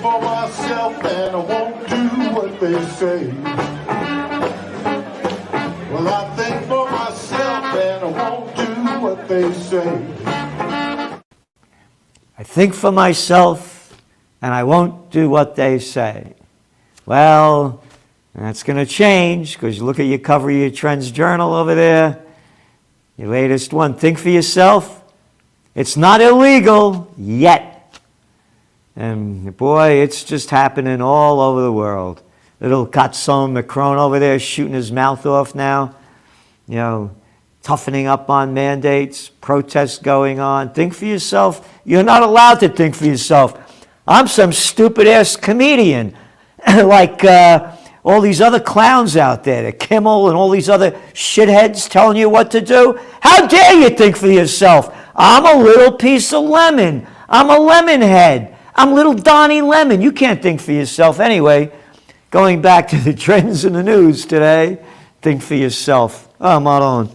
for myself and I won't do what they say. Well, I think for myself and I won't do what they say. I think for myself and I won't do what they say. Well, that's going to change because you look at your cover of your Trends Journal over there, your latest one. Think for yourself. It's not illegal yet. And boy, it's just happening all over the world. Little Garçon Macron over there shooting his mouth off now. You know, toughening up on mandates, protests going on. Think for yourself. You're not allowed to think for yourself. I'm some stupid-ass comedian like all these other clowns out there, the Kimmel and all these other shitheads telling you what to do. How dare you think for yourself? I'm a little piece of lemon. I'm a lemon head. I'm little Donnie Lemon. You can't think for yourself anyway. Going back to the trends in the news today, think for yourself. Oh, Marlon.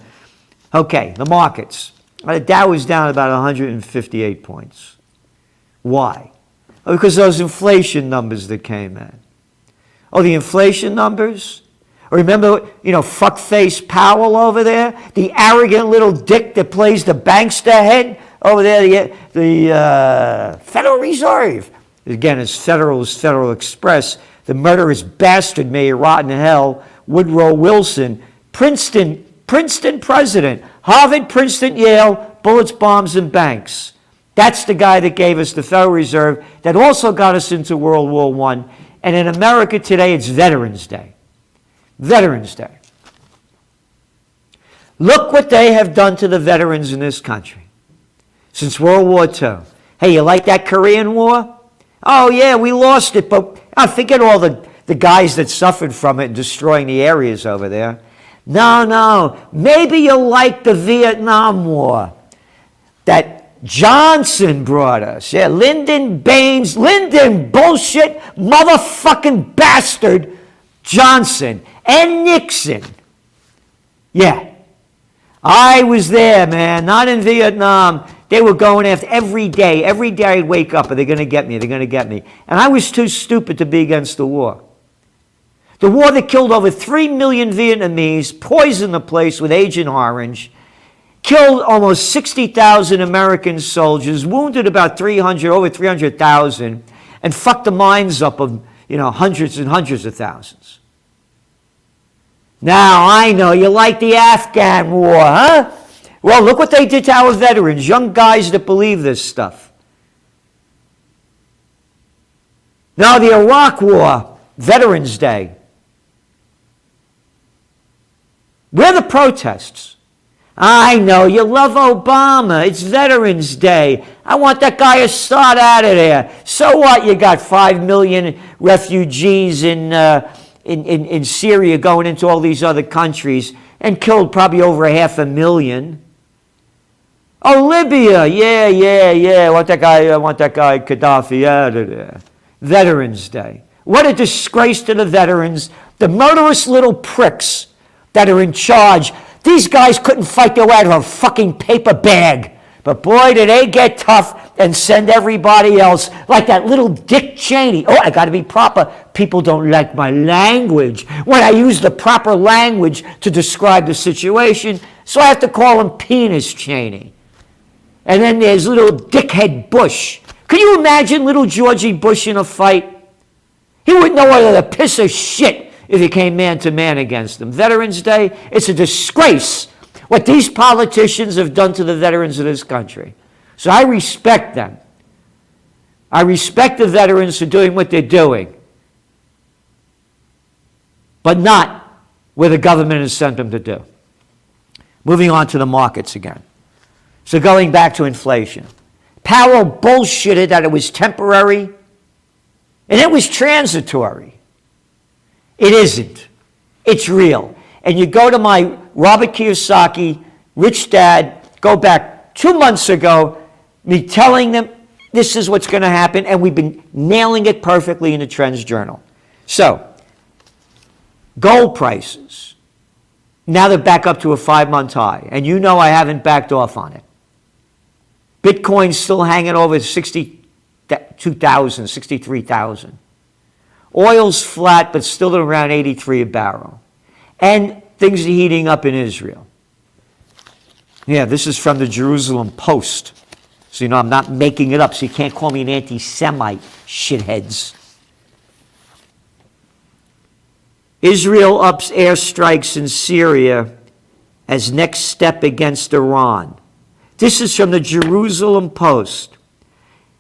Okay, the markets. The Dow was down about 158 points. Why? Oh, because those inflation numbers that came in. Oh, the inflation numbers? Remember, fuckface Powell over there? The arrogant little dick that plays the bankster head over there, the Federal Reserve. Again, it's Federal Express. The murderous bastard may rot in hell. Woodrow Wilson, Princeton president, Harvard, Princeton, Yale, bullets, bombs, and banks. That's the guy that gave us the Federal Reserve that also got us into World War I. And in America today, it's Veterans Day. Veterans Day. Look what they have done to the veterans in this country since World War II. Hey, you like that Korean War? Oh, yeah, we lost it, but I forget all the guys that suffered from it and destroying the areas over there. No, maybe you like the Vietnam War that Johnson brought us. Yeah, Lyndon bullshit, motherfucking bastard Johnson and Nixon. Yeah, I was there, man, not in Vietnam. They were going after every day I'd wake up, are they going to get me? They're going to get me. And I was too stupid to be against the war. The war that killed over 3 million Vietnamese, poisoned the place with Agent Orange, killed almost 60,000 American soldiers, wounded about over 300,000, and fucked the minds up of, hundreds and hundreds of thousands. Now, I know you like the Afghan war, huh? Well, look what they did to our veterans, young guys that believe this stuff. Now, the Iraq War, Veterans Day. Where are the protests? I know, you love Obama. It's Veterans Day. I want that guy Assad out of there. So what? You got 5 million refugees in Syria going into all these other countries and killed probably over 500,000. Oh, Libya. Yeah. I want that guy Gaddafi out of there. Veterans Day. What a disgrace to the veterans. The murderous little pricks that are in charge. These guys couldn't fight their way out of a fucking paper bag. But boy, did they get tough and send everybody else like that little Dick Cheney. Oh, I got to be proper. People don't like my language when I use the proper language to describe the situation. So I have to call him Penis Cheney. And then there's little dickhead Bush. Can you imagine little Georgie Bush in a fight? He wouldn't know whether to piss or shit if he came man-to-man against them. Veterans Day, it's a disgrace what these politicians have done to the veterans of this country. So I respect them. I respect the veterans for doing what they're doing, but not where the government has sent them to do. Moving on to the markets again. So going back to inflation. Powell bullshitted that it was temporary, and it was transitory. It isn't. It's real. And you go to my Robert Kiyosaki, Rich Dad, go back 2 months ago, me telling them this is what's going to happen, and we've been nailing it perfectly in the Trends Journal. So, gold prices, now they're back up to a 5-month high, and you know I haven't backed off on it. Bitcoin's still hanging over 62,000, 63,000. Oil's flat, but still at around 83 a barrel. And things are heating up in Israel. Yeah, this is from the Jerusalem Post. So, you know, I'm not making it up, so you can't call me an anti-Semite, shitheads. Israel ups airstrikes in Syria as next step against Iran. This is from the Jerusalem Post.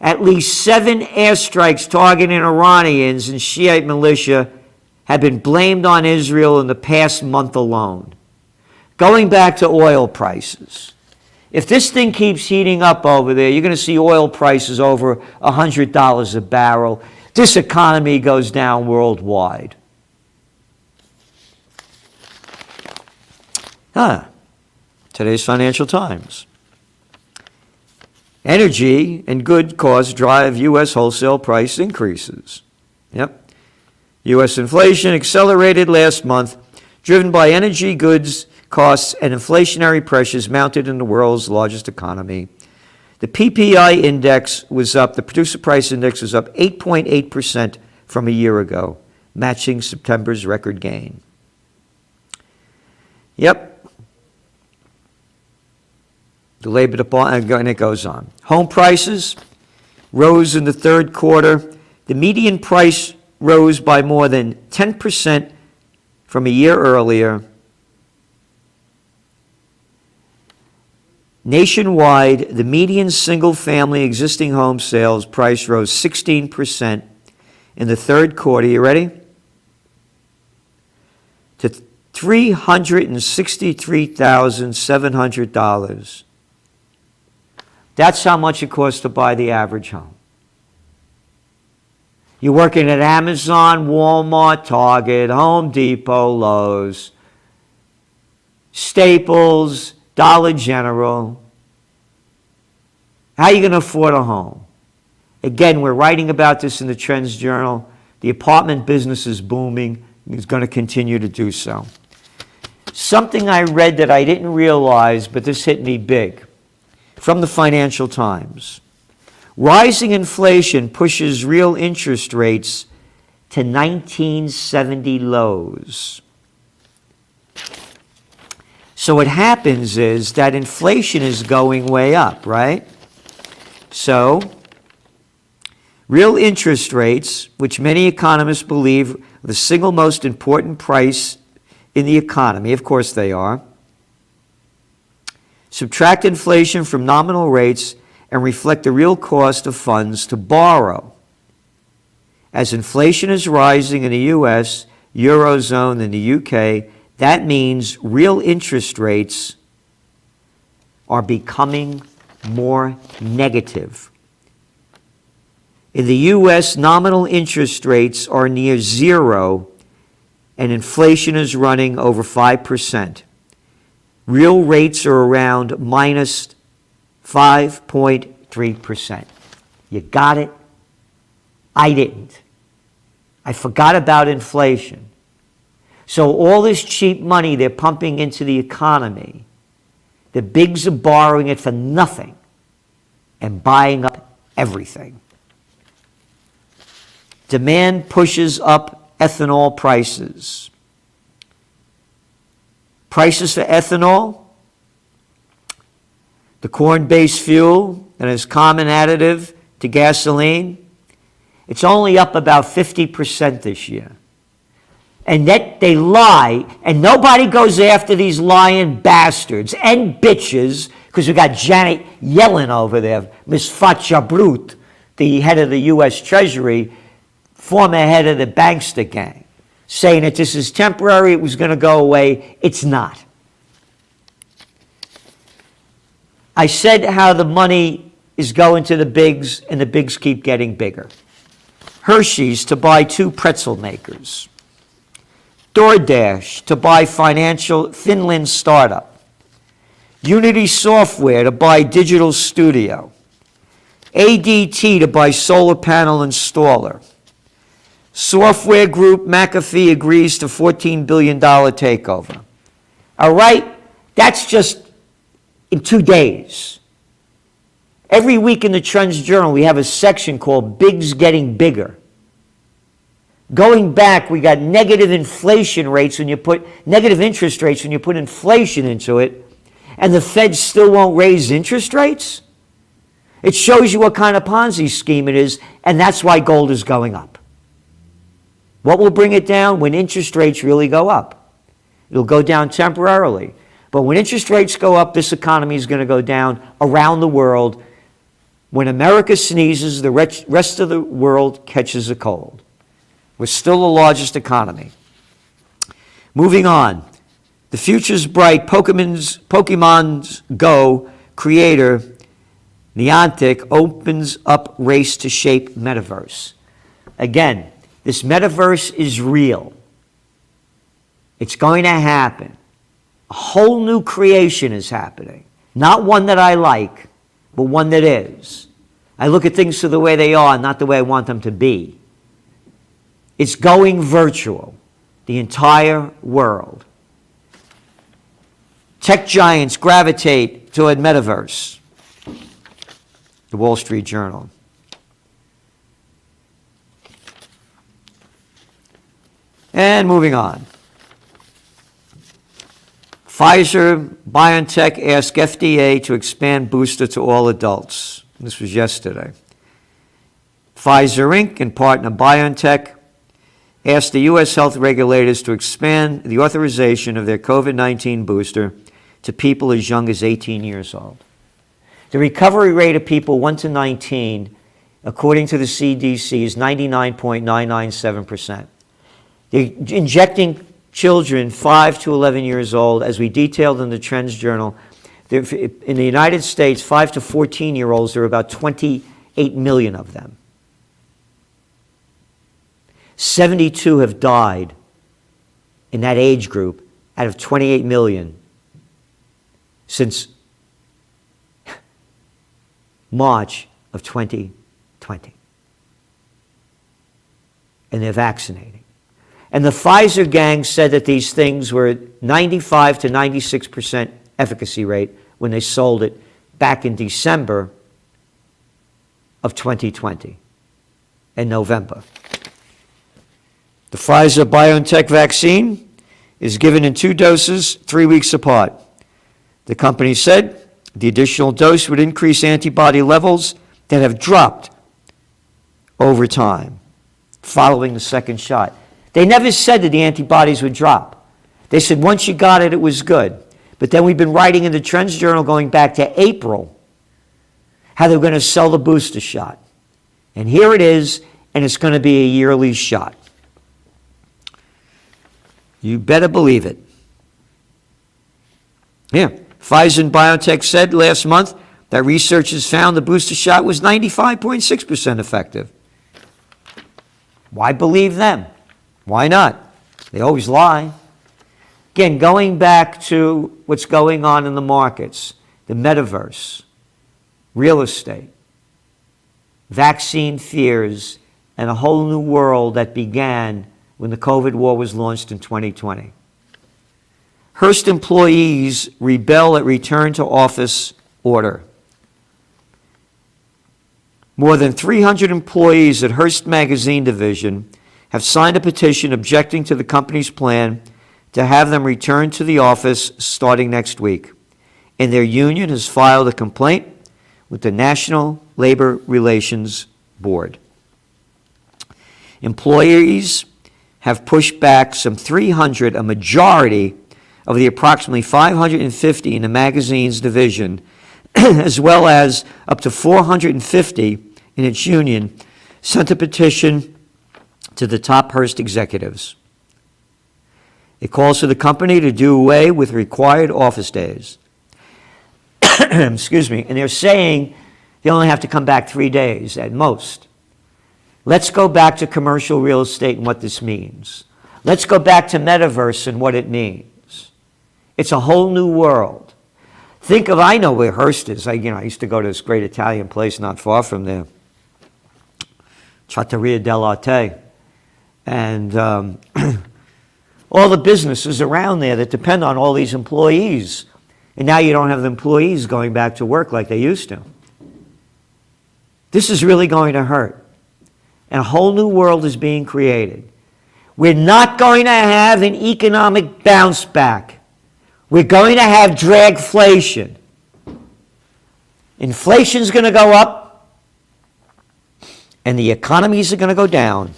At least 7 airstrikes targeting Iranians and Shiite militia have been blamed on Israel in the past month alone. Going back to oil prices. If this thing keeps heating up over there, you're going to see oil prices over $100 a barrel. This economy goes down worldwide. Today's Financial Times. Energy and good costs drive U.S. wholesale price increases. Yep. U.S. inflation accelerated last month, driven by energy, goods, costs, and inflationary pressures mounted in the world's largest economy. The PPI index was up, the producer price index was up 8.8% from a year ago, matching September's record gain. Yep. The labor department, and it goes on. Home prices rose in the third quarter. The median price rose by more than 10% from a year earlier. Nationwide, the median single-family existing home sales price rose 16% in the third quarter. You ready? To $363,700. That's how much it costs to buy the average home. You're working at Amazon, Walmart, Target, Home Depot, Lowe's, Staples, Dollar General. How are you going to afford a home? Again, we're writing about this in the Trends Journal. The apartment business is booming. It's going to continue to do so. Something I read that I didn't realize, but this hit me big. From the Financial Times. Rising inflation pushes real interest rates to 1970 lows. So what happens is that inflation is going way up, right? So real interest rates, which many economists believe are the single most important price in the economy, of course they are, subtract inflation from nominal rates and reflect the real cost of funds to borrow. As inflation is rising in the U.S., Eurozone, and the U.K., that means real interest rates are becoming more negative. In the U.S., nominal interest rates are near zero, and inflation is running over 5%. Real rates are around minus 5.3%. You got it? I didn't. I forgot about inflation. So all this cheap money they're pumping into the economy, the bigs are borrowing it for nothing and buying up everything. Demand pushes up ethanol prices. Prices for ethanol, the corn-based fuel that is common additive to gasoline, it's only up about 50% this year. And that they lie, and nobody goes after these lying bastards and bitches, because we got Janet Yellen over there, Miss Fatja Brut, the head of the U.S. Treasury, former head of the bankster gang, saying that this is temporary, it was going to go away. It's not. I said how the money is going to the bigs, and the bigs keep getting bigger. Hershey's to buy 2 pretzel makers. DoorDash to buy financial Finland startup. Unity Software to buy digital studio. ADT to buy solar panel installer. Software group McAfee agrees to $14 billion takeover. All right? That's just in 2 days. Every week in the Trends Journal, we have a section called Big's Getting Bigger. Going back, we got negative inflation rates when you put negative interest rates when you put inflation into it, and the Fed still won't raise interest rates. It shows you what kind of Ponzi scheme it is, and that's why gold is going up. What will bring it down? When interest rates really go up. It'll go down temporarily. But when interest rates go up, this economy is going to go down around the world. When America sneezes, the rest of the world catches a cold. We're still the largest economy. Moving on. The future's bright. Pokemon's Go creator Niantic opens up race to shape metaverse. Again, this metaverse is real. It's going to happen. A whole new creation is happening. Not one that I like, but one that is. I look at things the way they are, not the way I want them to be. It's going virtual, the entire world. Tech giants gravitate toward metaverse. The Wall Street Journal. And moving on. Pfizer Biontech asked FDA to expand booster to all adults. This was yesterday. Pfizer Inc. and partner Biontech asked the U.S. health regulators to expand the authorization of their COVID-19 booster to people as young as 18 years old. The recovery rate of people 1 to 19, according to the CDC, is 99.997%. They're injecting children 5 to 11 years old, as we detailed in the Trends Journal. In the United States, 5 to 14-year-olds, there are about 28 million of them. 72 have died in that age group out of 28 million since March of 2020. And they're vaccinating. And the Pfizer gang said that these things were 95 to 96% efficacy rate when they sold it back in December of 2020 in November. The Pfizer Biontech vaccine is given in 2 doses, 3 weeks apart. The company said the additional dose would increase antibody levels that have dropped over time following the second shot. They never said that the antibodies would drop. They said once you got it, it was good. But then we've been writing in the Trends Journal going back to April how they were going to sell the booster shot. And here it is, and it's going to be a yearly shot. You better believe it. Yeah, Pfizer and BioNTech said last month that researchers found the booster shot was 95.6% effective. Why believe them? Why not? They always lie. Again, going back to what's going on in the markets, the metaverse, real estate, vaccine fears, and a whole new world that began when the COVID war was launched in 2020. Hearst employees rebel at return to office order. More than 300 employees at Hearst magazine division have signed a petition objecting to the company's plan to have them return to the office starting next week. And their union has filed a complaint with the National Labor Relations Board. Employees have pushed back some 300, a majority of the approximately 550 in the magazine's division, as well as up to 450 in its union, sent a petition to the top Hearst executives. It calls for the company to do away with required office days. Excuse me. And they're saying they only have to come back 3 days at most. Let's go back to commercial real estate and what this means. Let's go back to metaverse and what it means. It's a whole new world. Think of, I know where Hearst is. I used to go to this great Italian place not far from there, Trattoria dell'Arte. And all the businesses around there that depend on all these employees. And now you don't have the employees going back to work like they used to. This is really going to hurt. And a whole new world is being created. We're not going to have an economic bounce back. We're going to have dragflation. Inflation's going to go up, and the economies are going to go down.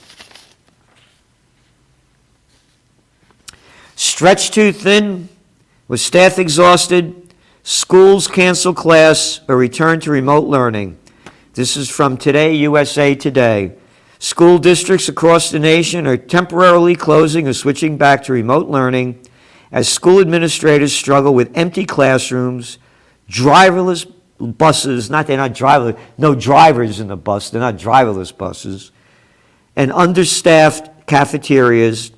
Stretched too thin, with staff exhausted, schools cancel class or return to remote learning. This is from Today, USA Today. School districts across the nation are temporarily closing or switching back to remote learning as school administrators struggle with empty classrooms, driverless buses, no drivers in the bus, they're not driverless buses, and understaffed cafeterias.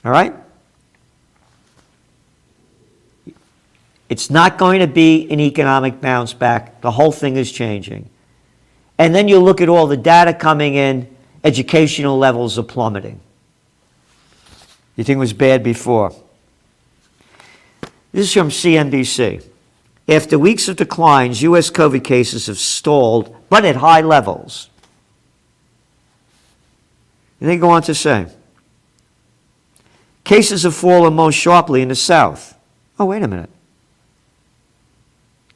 All right? It's not going to be an economic bounce back. The whole thing is changing. And then you look at all the data coming in, educational levels are plummeting. You think it was bad before? This is from CNBC. After weeks of declines, U.S. COVID cases have stalled, but at high levels. And they go on to say, cases have fallen most sharply in the South. Oh, wait a minute.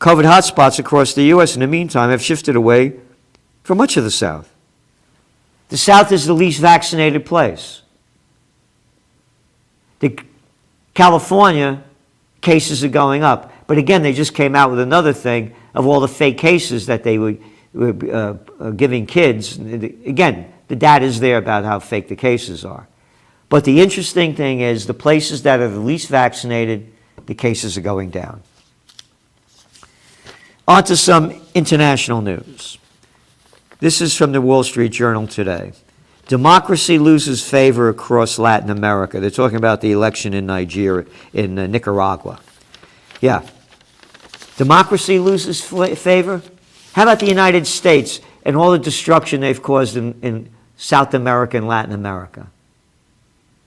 COVID hotspots across the U.S. in the meantime have shifted away from much of the South. The South is the least vaccinated place. California cases are going up. But again, they just came out with another thing of all the fake cases that they were giving kids. Again, the data is there about how fake the cases are. But the interesting thing is the places that are the least vaccinated, the cases are going down. On to some international news. This is from the Wall Street Journal today. Democracy loses favor across Latin America. They're talking about the election in Nicaragua. Yeah. Democracy loses favor? How about the United States and all the destruction they've caused in South America and Latin America?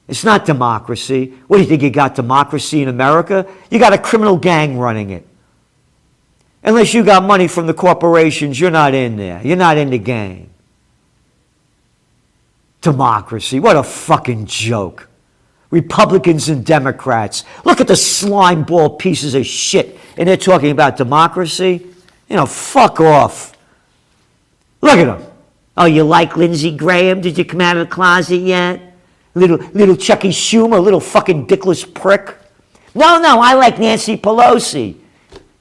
It's not democracy. What do you think, you got democracy in America? You got a criminal gang running it. Unless you got money from the corporations, you're not in there. You're not in the game. Democracy, what a fucking joke. Republicans and Democrats. Look at the slime ball pieces of shit. And they're talking about democracy. You know, fuck off. Look at them. Oh, you like Lindsey Graham? Did you come out of the closet yet? Little Chucky Schumer, little fucking dickless prick. No, I like Nancy Pelosi.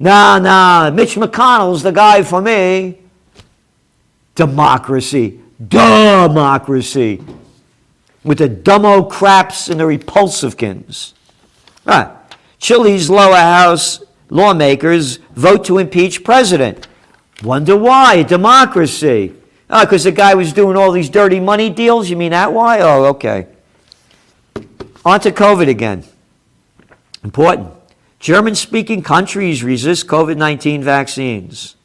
No, Mitch McConnell's the guy for me. Democracy. Democracy. With the dumbo craps and the repulsivekins. All right. Chile's lower house lawmakers vote to impeach president. Wonder why? Democracy. Oh, because the guy was doing all these dirty money deals? You mean that why? Oh, okay. On to COVID again. Important. German-speaking countries resist COVID-19 vaccines.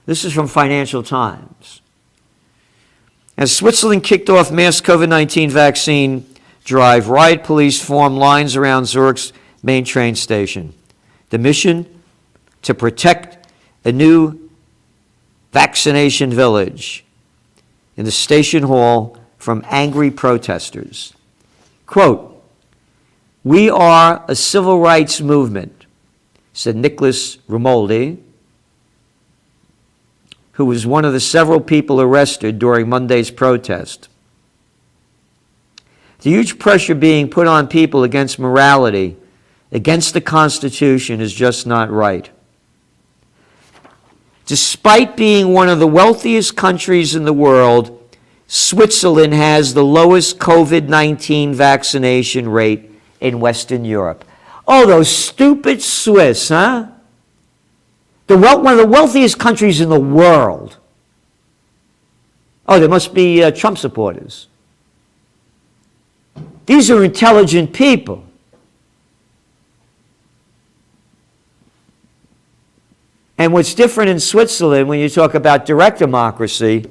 This is from Financial Times. As Switzerland kicked off mass COVID-19 vaccine drive, riot police formed lines around Zurich's main train station. The mission? To protect a new vaccination village in the station hall from angry protesters. Quote, "We are a civil rights movement," said Nicholas Romoldi, who was one of the several people arrested during Monday's protest. The huge pressure being put on people against morality, against the Constitution, is just not right. Despite being one of the wealthiest countries in the world, Switzerland has the lowest COVID-19 vaccination rate in Western Europe. Oh, those stupid Swiss, huh? One of the wealthiest countries in the world. Oh, they must be Trump supporters. These are intelligent people. And what's different in Switzerland, when you talk about direct democracy,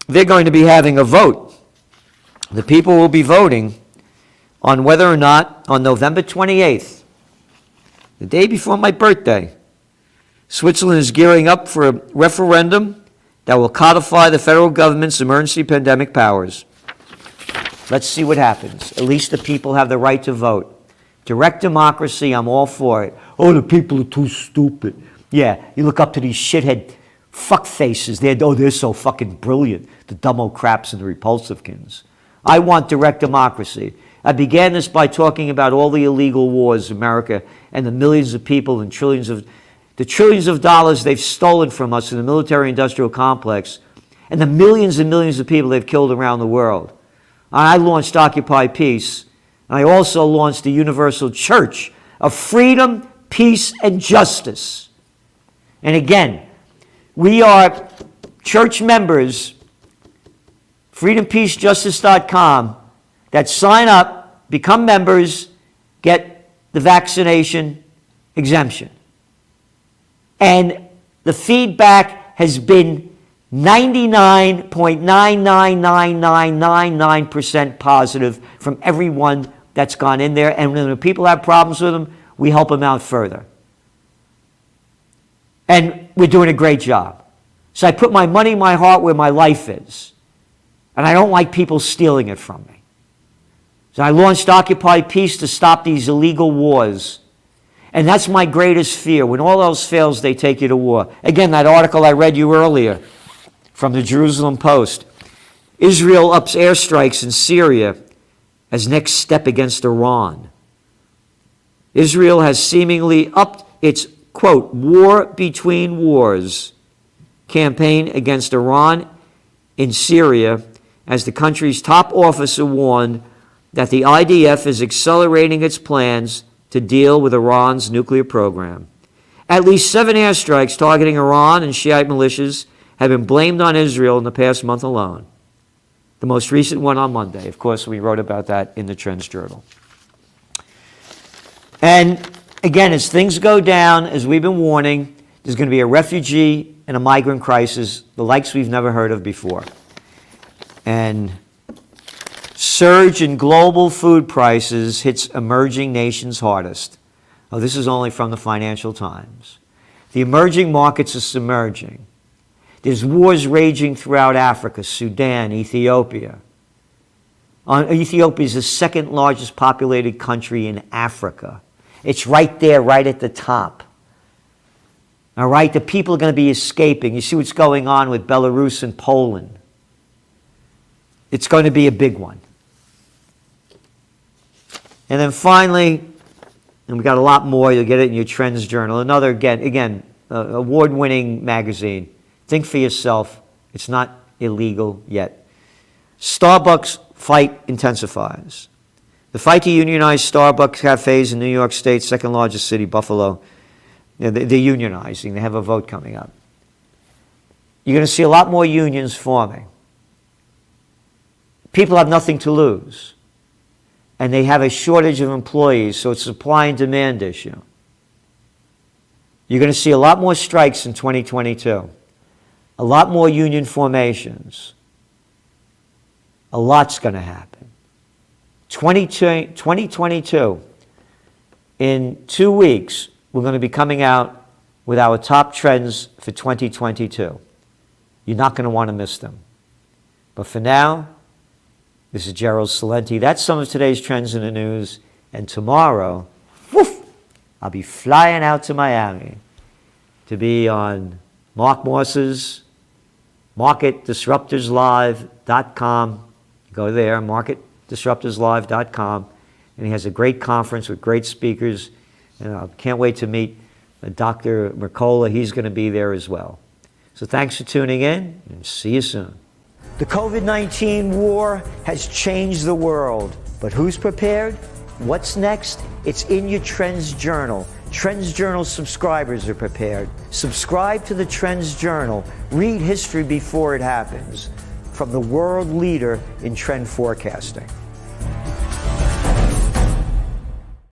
they're going to be having a vote. The people will be voting on whether or not, on November 28th, the day before my birthday, Switzerland is gearing up for a referendum that will codify the federal government's emergency pandemic powers. Let's see what happens. At least the people have the right to vote. Direct democracy, I'm all for it. Oh, the people are too stupid. Yeah, you look up to these shithead fuckfaces. They're so fucking brilliant. The dumbo-craps and the repulsivekins. I want direct democracy. I began this by talking about all the illegal wars in America and the millions of people and trillions of dollars they've stolen from us in the military-industrial complex and the millions and millions of people they've killed around the world. I launched Occupy Peace, and I also launched the Universal Church of Freedom, Peace, and Justice. And again, we are church members, freedompeacejustice.com, that sign up, become members, get the vaccination exemption. And the feedback has been 99.999999% positive from everyone that's gone in there. And when the people have problems with them, we help them out further. And we're doing a great job. So I put my money, my heart where my life is. And I don't like people stealing it from me. So I launched Occupy Peace to stop these illegal wars. And that's my greatest fear. When all else fails, they take you to war. Again, that article I read you earlier from the Jerusalem Post. Israel ups airstrikes in Syria as next step against Iran. Israel has seemingly upped its, quote, war between wars campaign against Iran in Syria as the country's top officer warned that the IDF is accelerating its plans to deal with Iran's nuclear program. At least 7 airstrikes targeting Iran and Shiite militias have been blamed on Israel in the past month alone. The most recent one on Monday. Of course, we wrote about that in the Trends Journal. And again, as things go down, as we've been warning, there's going to be a refugee and a migrant crisis, the likes we've never heard of before. And surge in global food prices hits emerging nations hardest. Oh, this is only from the Financial Times. The emerging markets are submerging. There's wars raging throughout Africa, Sudan, Ethiopia. Ethiopia is the second largest populated country in Africa. It's right there, right at the top. All right, the people are going to be escaping. You see what's going on with Belarus and Poland. It's going to be a big one. And then finally, and we got a lot more, you'll get it in your Trends Journal, another, again, award-winning magazine. Think for yourself. It's not illegal yet. Starbucks fight intensifies. The fight to unionize Starbucks cafes in New York State's second largest city, Buffalo, they're unionizing. They have a vote coming up. You're going to see a lot more unions forming. People have nothing to lose. And they have a shortage of employees, so it's a supply and demand issue. You're going to see a lot more strikes in 2022. A lot more union formations. A lot's going to happen. 2022, in 2 weeks, we're going to be coming out with our top trends for 2022. You're not going to want to miss them. But for now, this is Gerald Celente. That's some of today's trends in the news. And tomorrow, woof, I'll be flying out to Miami to be on Mark Morse's MarketDisruptorsLive.com. Go there, MarketDisruptorsLive.com. And he has a great conference with great speakers. And I can't wait to meet Dr. Mercola. He's going to be there as well. So thanks for tuning in, and see you soon. The COVID-19 war has changed the world, but who's prepared? What's next? It's in your Trends Journal. Trends Journal subscribers are prepared. Subscribe to the Trends Journal. Read history before it happens. From the world leader in trend forecasting.